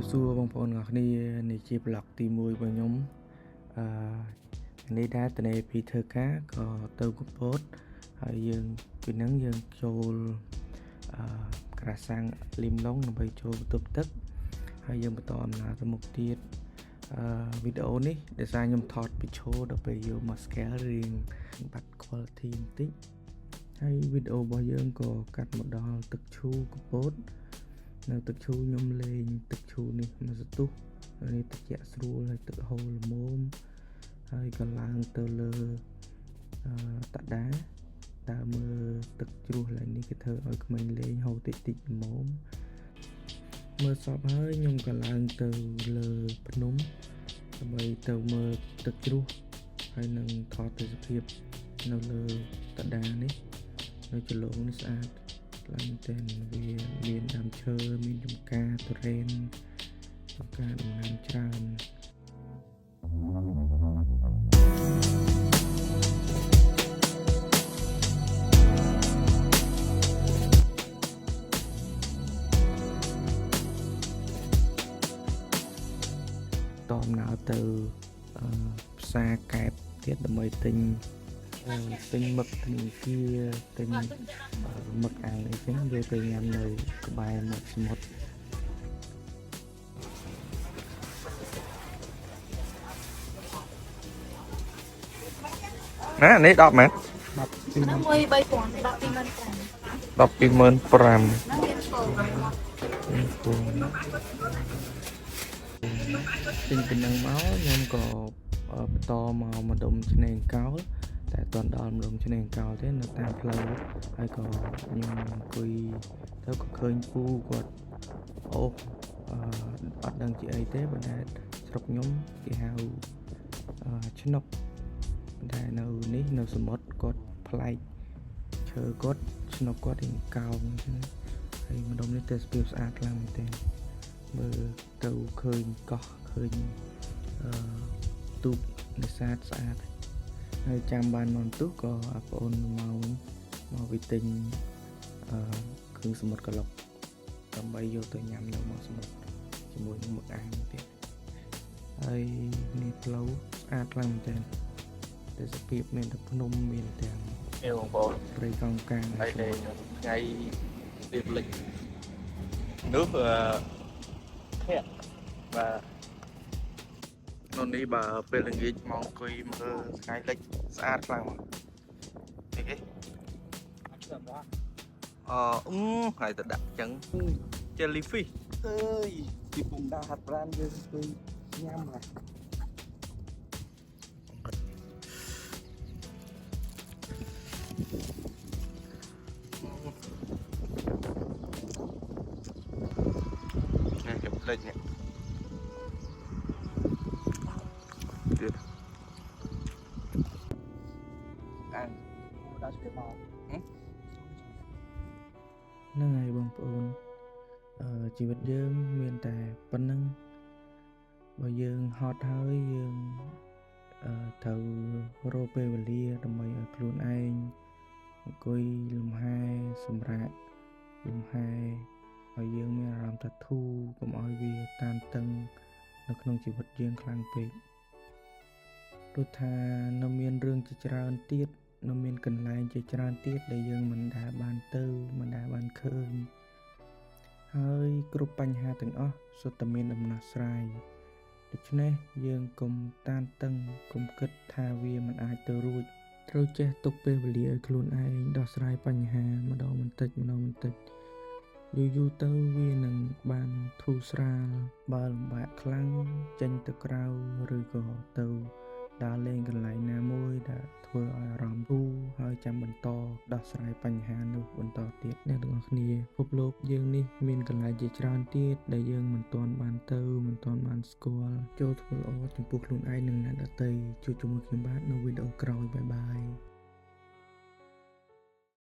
សួរបងប្អូនទាំងអស់គ្នានេះជាប្លុកទី1របស់ខ្ញុំនេះដែរតនេពីធ្វើការក៏ទៅកពតហើយយើងពីហ្នឹងយើងចូលក្រាសាំងលីមឡុងដើម្បីចូលបន្ទប់ទឹកហើយយើងបន្តដំណើរទៅមុខទៀតវីដេអូនេះដោយសារខ្ញុំថតពីឈរដល់ពេលយកមក scale រៀងបាត់ quality បន្តិចហើយវីដេអូរបស់យើងក៏កាត់មកដល់ទឹកឈូកពតនៅទឹកឈូខ្ញុំលេងទឹកឈូនេះមួយសន្ទុះនេះទឹកជាក់ស្រួលហើយទឹកហូរល្មមហើយក៏ឡើងទៅលើតាដាតើមើលទឹកជ្រោះឡើងនេះគេធ្វើឲ្យក្មេងលេងហូរតិចតិចល្មមមើលសពហើយខ្ញុំក៏ឡើងទៅលើភ្នំដើម្បីទៅមើលទឹកជ្រោះហើយនឹងថតទស្សនវិជ្ជានៅលើតាដានេះនៅចលងនេះស្អាតខ្លាំងតែវាមានដើមឈើមានចម្ការទុរេនចម្ការដំណាំច្រើនដំណើរទៅផ្សារកែបទៀតដើម្បីទិញមឹកធនាគារទិញមឹកអាំងអីចឹងយកទៅញ៉ាំនៅក្បែរមាត់សមុទ្រណានេះ10ម៉ែត្រទិញពីនឹងមកខ្ញុំក៏បន្តមកម្ដុំឆ្នេរកោលតែអត់ដល់ម្ដុំឆ្នេរកោលទេនៅតាមផ្លូវហើយក៏ខ្ញុំអង្គុយទៅក៏ឃើញពូគាត់អូសអត់ដឹងជាអីទេប៉ុន្តែស្រុកខ្ញុំគេហៅឆ្នុកតែនៅនេះនៅសមុទ្រគាត់ប្លែកឈើគាត់ឆ្នុកគាត់រៀងកោងអញ្ចឹងហើយម្ដុំនេះទេសភាពស្អាតខ្លាំងមែនទែនមើលទៅឃើញកោះឃើញទូកនេសាទស្អាតហើយចាំបានមកទុះក៏បងប្អូនមកវិទិញគ្រឿងសមុទ្រក្លុកដើម្បីយកទៅញ៉ាំនៅមកសមុទ្រជាមួយនឹងមឹកអាំងទៀតហើយនេះផ្លូវស្អាតខ្លាំងមែនទែនទេសភាពមានតែភ្នំមានទាំងបងប្អូនព្រៃកោងកាងហើយថ្ងៃរៀបលិចនោះធាក់បាទនោះនេះបើពេលល្ងាចមកអង្គុយមើលថ្ងៃលិចស្អាតខ្លាំងនេះគេហើយទៅដាក់ចឹង jellyfish អើយពីពុំដាក់ហាត់ប្រានយើងទៅញ៉ាំហ่ะនេះខ្ញុំលេចនេះទៀតអានដាក់ស្គីបហ្នឹងហើយបងប្អូនជីវិតយើងមានតែប៉ុណ្្នឹងបើយើងហត់ហើយយើងត្រូវរកពេលវេលាដើម្បីឲ្យខ្លួនឯងអង្គុយលំហែសម្រាកលំហែឲ្យយើងមានអារម្មណ៍ថាធូរកុំឲ្យវាតានតឹងនៅក្នុងជីវិតយើងខ្លាំងពេកព្រោះថានៅមានរឿងជាច្រើនទៀតនៅមានកន្លែងជាច្រើនទៀតដែលយើងមិនដែលបានទៅមិនដែលបានឃើញហើយគ្រប់បញ្ហាទាំងអស់សុទ្ធតែមានដំណោះស្រាយដូច្នេះយើងកុំតានតឹងកុំគិតថាវាមិនអាចទៅរួចត្រូវចេះទុកពេលវេលាឲ្យខ្លួនឯងដោះស្រាយបញ្ហាម្ដងបន្តិចយូរទៅវានឹងបានធូរស្រាលបើលំបាកខ្លាំងចេញទៅក្រៅឬក៏ទៅដើរលេងកន្លែងណាមួយដែលធ្វើឲ្យអារម្មណ៍ធូរហើយចាំបន្តដោះស្រាយបញ្ហានោះបន្តទៀតអ្នកទាំងអស់គ្នាពិភពលោកយើងនេះមានកន្លែងជាច្រើនទៀតដែលយើងមិនទាន់បានទៅមិនទាន់បានស្គាល់ចូលធ្វើល្អចំពោះខ្លួនឯងនិងអ្នកដទៃជួបជាមួយខ្ញុំបាទនៅវីដេអូក្រោយបាយ